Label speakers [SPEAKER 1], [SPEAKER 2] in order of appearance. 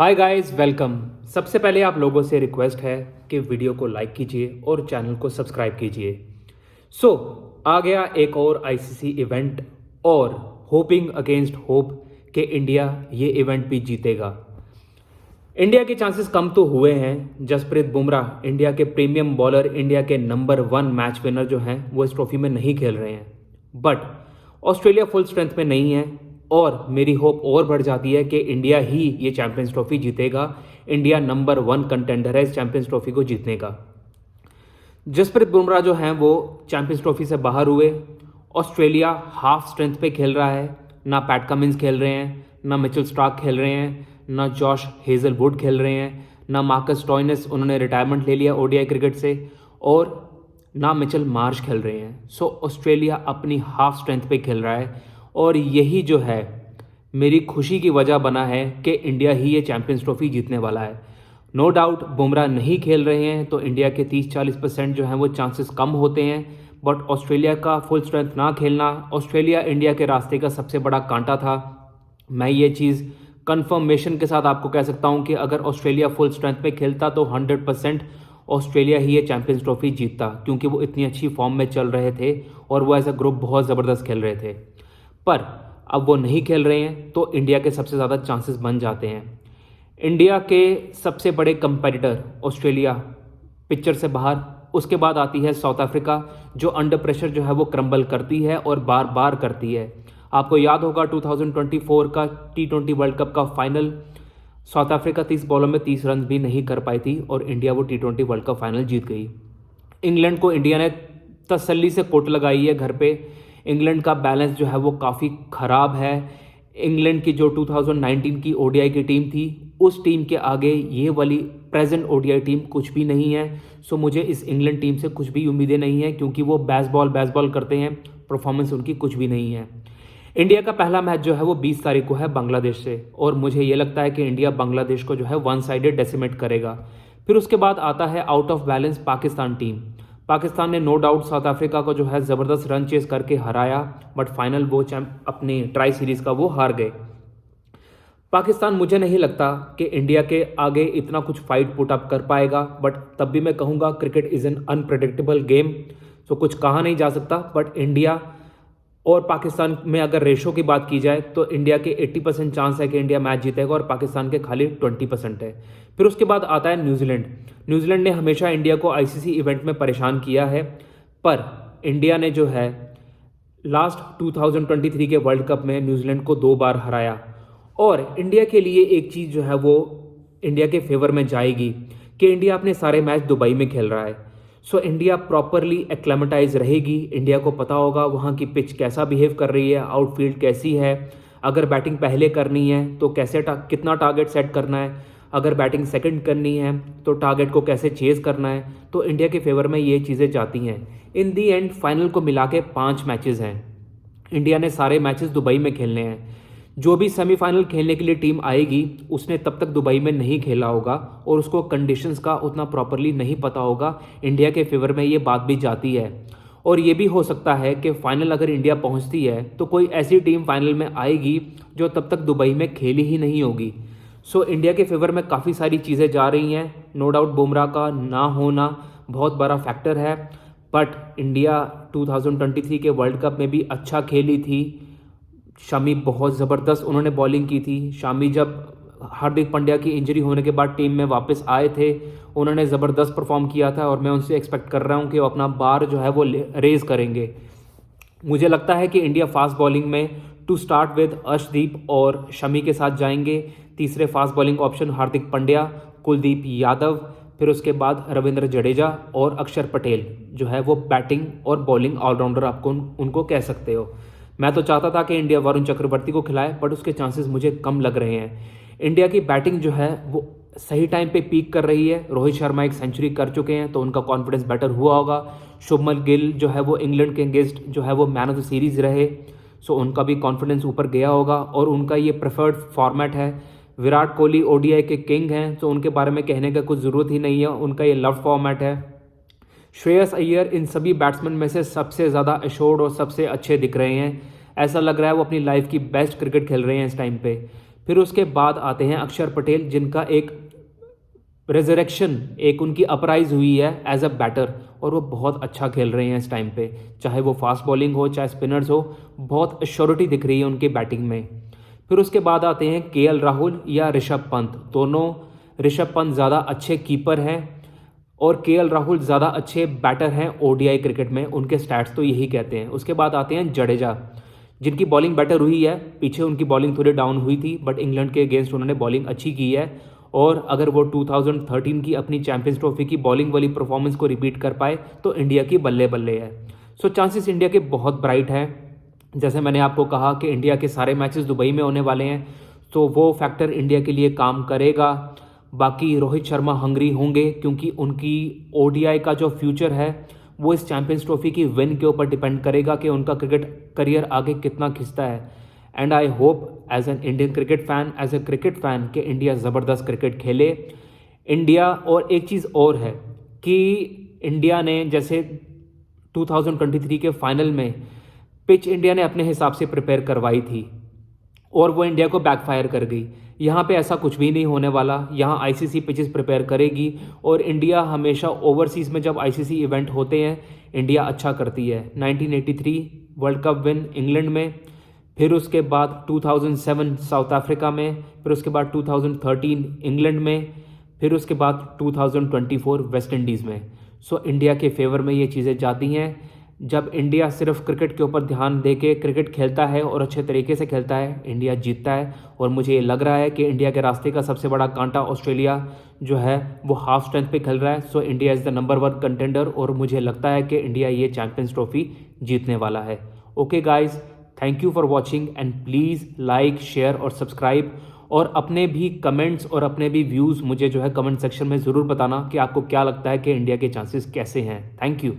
[SPEAKER 1] Hi guys, welcome. सबसे पहले आप लोगों से रिक्वेस्ट है कि वीडियो को लाइक कीजिए और चैनल को सब्सक्राइब कीजिए। सो आ गया एक और आईसीसी इवेंट और होपिंग अगेंस्ट होप कि इंडिया ये इवेंट भी जीतेगा। इंडिया के चांसेस कम तो हुए हैं। जसप्रीत बुमराह, इंडिया के प्रीमियम बॉलर, इंडिया के नंबर 1 मैच विनर जो हैं वो इस ट्रॉफी में नहीं खेल रहे हैं। बट ऑस्ट्रेलिया फुल स्ट्रेंथ में नहीं है और मेरी होप और बढ़ जाती है कि इंडिया ही ये चैंपियंस ट्रॉफी जीतेगा। इंडिया नंबर 1 कंटेंडर है इस चैंपियंस ट्रॉफी को जीतने का। जसप्रीत बुमराह जो हैं वो चैंपियंस ट्रॉफी से बाहर हुए। ऑस्ट्रेलिया हाफ स्ट्रेंथ पे खेल रहा है। ना पैट कमिंस खेल रहे हैं, ना मिचेल स्टार्क खेल रहे हैं, ना जॉश हेजलवुड खेल रहे हैं, ना मार्कस स्टोइनिस, उन्होंने रिटायरमेंट ले लिया ओडीआई क्रिकेट से, और ना मिचेल मार्श खेल रहे हैं। सो ऑस्ट्रेलिया अपनी हाफ स्ट्रेंथ पे खेल रहा है और यही जो है मेरी खुशी की वजह बना है कि इंडिया ही ये चैंपियंस ट्रॉफी जीतने वाला है। नो डाउट बुमराह नहीं खेल रहे हैं तो इंडिया के 30-40% जो हैं वो चांसेस कम होते हैं। बट ऑस्ट्रेलिया का फुल स्ट्रेंथ ना खेलना ऑस्ट्रेलिया इंडिया के रास्ते का सबसे बड़ा कांटा था। मैं ये चीज़ कंफर्मेशन के साथ आपको कह सकता हूँ कि अगर ऑस्ट्रेलिया फुल स्ट्रेंथ में खेलता तो 100% ऑस्ट्रेलिया ही ये चैंपियंस ट्रॉफी जीतता, क्योंकि वो इतनी अच्छी फॉर्म में चल रहे थे और वो एज अ ग्रुप बहुत ज़बरदस्त खेल रहे थे। पर अब वो नहीं खेल रहे हैं तो इंडिया के सबसे ज़्यादा चांसेस बन जाते हैं। इंडिया के सबसे बड़े कंपेटिटर ऑस्ट्रेलिया पिक्चर से बाहर, उसके बाद आती है साउथ अफ्रीका जो अंडर प्रेशर जो है वो क्रम्बल करती है और बार बार करती है। आपको याद होगा 2024 का T20 वर्ल्ड कप का फाइनल, साउथ अफ्रीका 30 बॉलों में 30 रन भी नहीं कर पाई थी और इंडिया वो T20 वर्ल्ड कप फाइनल जीत गई। इंग्लैंड को इंडिया ने तसल्ली से कोट लगाई है घर पे। इंग्लैंड का बैलेंस जो है वो काफ़ी ख़राब है। इंग्लैंड की जो 2019 की ओडीआई की टीम थी उस टीम के आगे ये वाली प्रेजेंट ओडीआई टीम कुछ भी नहीं है। सो मुझे इस इंग्लैंड टीम से कुछ भी उम्मीदें नहीं है, क्योंकि वो बेसबॉल करते हैं, परफॉर्मेंस उनकी कुछ भी नहीं है। इंडिया का पहला मैच जो है वो 20 तारीख को है बांग्लादेश से, और मुझे ये लगता है कि इंडिया बांग्लादेश को जो है वन साइडेड डेसिमेट करेगा। फिर उसके बाद आता है out of balance Pakistan team. Pakistan ने नो डाउट साउथ अफ्रीका को जो है ज़बरदस्त रन चेस करके हराया, बट फाइनल वो अपनी ट्राई सीरीज़ का वो हार गए। पाकिस्तान मुझे नहीं लगता कि इंडिया के आगे इतना कुछ फाइट पुट अप कर पाएगा, बट तब भी मैं कहूँगा cricket is an unpredictable game, तो कुछ कहा नहीं जा सकता। बट इंडिया और पाकिस्तान में अगर रेशो की बात की जाए तो इंडिया के 80% चांस है कि इंडिया मैच जीतेगा और पाकिस्तान के खाली 20% है। फिर उसके बाद आता है न्यूजीलैंड। न्यूजीलैंड ने हमेशा इंडिया को आईसीसी इवेंट में परेशान किया है, पर इंडिया ने जो है लास्ट 2023 के वर्ल्ड कप में न्यूजीलैंड को 2 बार हराया। और इंडिया के लिए एक चीज़ जो है वो इंडिया के फेवर में जाएगी कि इंडिया अपने सारे मैच दुबई में खेल रहा है। सो इंडिया प्रॉपरली एक्लेमेटाइज रहेगी। इंडिया को पता होगा वहाँ की पिच कैसा बिहेव कर रही है, आउटफील्ड कैसी है, अगर बैटिंग पहले करनी है तो कैसे कितना टारगेट सेट करना है, अगर बैटिंग सेकंड करनी है तो टारगेट को कैसे चेज करना है। तो इंडिया के फेवर में ये चीज़ें जाती हैं। इन दी एंड फाइनल को मिला के 5 मैचेस हैं। इंडिया ने सारे मैचेस दुबई में खेलने हैं। जो भी सेमीफाइनल खेलने के लिए टीम आएगी उसने तब तक दुबई में नहीं खेला होगा और उसको कंडीशंस का उतना प्रॉपरली नहीं पता होगा। इंडिया के फेवर में ये बात भी जाती है। और ये भी हो सकता है कि फाइनल अगर इंडिया पहुंचती है तो कोई ऐसी टीम फाइनल में आएगी जो तब तक दुबई में खेली ही नहीं होगी। सो इंडिया के फेवर में काफ़ी सारी चीज़ें जा रही हैं। नो डाउट बुमराह का ना होना बहुत बड़ा फैक्टर है, बट इंडिया 2023 के वर्ल्ड कप में भी अच्छा खेली थी। शामी बहुत ज़बरदस्त उन्होंने बॉलिंग की थी। शामी जब हार्दिक पांड्या की इंजरी होने के बाद टीम में वापस आए थे उन्होंने ज़बरदस्त परफॉर्म किया था और मैं उनसे एक्सपेक्ट कर रहा हूं कि वो अपना बार जो है वो रेज करेंगे। मुझे लगता है कि इंडिया फास्ट बॉलिंग में टू स्टार्ट विद अर्शदीप और शमी के साथ जाएंगे। तीसरे fast bowling option Hardik Pandya, Kuldeep Yadav, फिर उसके बाद रविंद्र जडेजा और अक्षर पटेल जो है वो बैटिंग और बॉलिंग ऑलराउंडर आपको उनको कह सकते हो। मैं तो चाहता था कि इंडिया वरुण चक्रवर्ती को खिलाए, बट उसके चांसेस मुझे कम लग रहे हैं। इंडिया की बैटिंग जो है वो सही टाइम पे पीक कर रही है। रोहित शर्मा एक सेंचुरी कर चुके हैं तो उनका कॉन्फिडेंस बेटर हुआ होगा। शुभमन गिल जो है वो इंग्लैंड के अगेंस्ट जो है वो मैन ऑफ द सीरीज़ रहे, सो उनका भी कॉन्फिडेंस ऊपर गया होगा और उनका ये प्रेफर्ड फॉर्मेट है। विराट कोहली ओडीआई के किंग हैं तो उनके बारे में कहने का कुछ ज़रूरत ही नहीं है, उनका ये लव फॉर्मेट है। श्रेयस अय्यर इन सभी बैट्समैन में से सबसे ज़्यादा एश्योर्ड और सबसे अच्छे दिख रहे हैं। ऐसा लग रहा है वो अपनी लाइफ की बेस्ट क्रिकेट खेल रहे हैं इस टाइम पे। फिर उसके बाद आते हैं अक्षर पटेल, जिनका एक रेजरेक्शन, एक उनकी अपराइज हुई है एज अ बैटर, और वो बहुत अच्छा खेल रहे हैं इस टाइम पे, चाहे वो फास्ट बॉलिंग हो चाहे स्पिनर्स हो, बहुत एश्योरिटी दिख रही है उनकी बैटिंग में। फिर उसके बाद आते हैं केएल राहुल या ऋषभ पंत। दोनों, ऋषभ पंत ज़्यादा अच्छे कीपर हैं और केएल राहुल ज़्यादा अच्छे बैटर हैं ओडीआई क्रिकेट में, उनके स्टैट्स तो यही कहते हैं। उसके बाद आते हैं जडेजा, जिनकी बॉलिंग बेटर हुई है, पीछे उनकी बॉलिंग थोड़ी डाउन हुई थी, बट इंग्लैंड के अगेंस्ट उन्होंने बॉलिंग अच्छी की है, और अगर वो 2013 की अपनी चैंपियंस ट्रॉफी की बॉलिंग वाली परफॉर्मेंस को रिपीट कर पाए तो इंडिया की बल्ले बल्ले है। सो चांसेस इंडिया के बहुत ब्राइट हैं। जैसे मैंने आपको कहा कि इंडिया के सारे मैचेस दुबई में होने वाले हैं, तो वो फैक्टर इंडिया के लिए काम करेगा। बाकी रोहित शर्मा हंग्री होंगे, क्योंकि उनकी ओडीआई का जो फ्यूचर है वो इस चैंपियंस ट्रॉफी की विन के ऊपर डिपेंड करेगा कि उनका क्रिकेट करियर आगे कितना खिंचता है। And I hope as an Indian cricket fan, as a cricket fan, कि इंडिया ज़बरदस्त क्रिकेट खेले। इंडिया, और एक चीज़ और है कि इंडिया ने जैसे 2023 के फाइनल में पिच इंडिया ने अपने हिसाब से प्रिपेयर करवाई थी और वो इंडिया को बैकफायर कर गई। यहाँ पे ऐसा कुछ भी नहीं होने वाला, यहाँ आईसीसी पिचेस प्रिपेयर करेगी, और इंडिया हमेशा ओवरसीज़ में जब आईसीसी इवेंट होते हैं इंडिया अच्छा करती है। 1983 वर्ल्ड कप विन इंग्लैंड में, फिर उसके बाद 2007 साउथ अफ्रीका में, फिर उसके बाद 2013 इंग्लैंड में, फिर उसके बाद 2024 वेस्ट इंडीज़ में। सो इंडिया के फेवर में ये चीज़ें जाती हैं। जब इंडिया सिर्फ क्रिकेट के ऊपर ध्यान दे के क्रिकेट खेलता है और अच्छे तरीके से खेलता है, इंडिया जीतता है। और मुझे ये लग रहा है कि इंडिया के रास्ते का सबसे बड़ा कांटा ऑस्ट्रेलिया जो है वो हाफ स्ट्रेंथ पे खेल रहा है। So India is the number 1 contender, और मुझे लगता है कि इंडिया ये चैंपियंस ट्रॉफी जीतने वाला है। Okay guys, thank you for watching, and please like, share और सब्सक्राइब, और अपने भी कमेंट्स और अपने भी व्यूज़ मुझे जो है कमेंट सेक्शन में ज़रूर बताना कि आपको क्या लगता है कि इंडिया के चांसेस कैसे हैं। Thank you.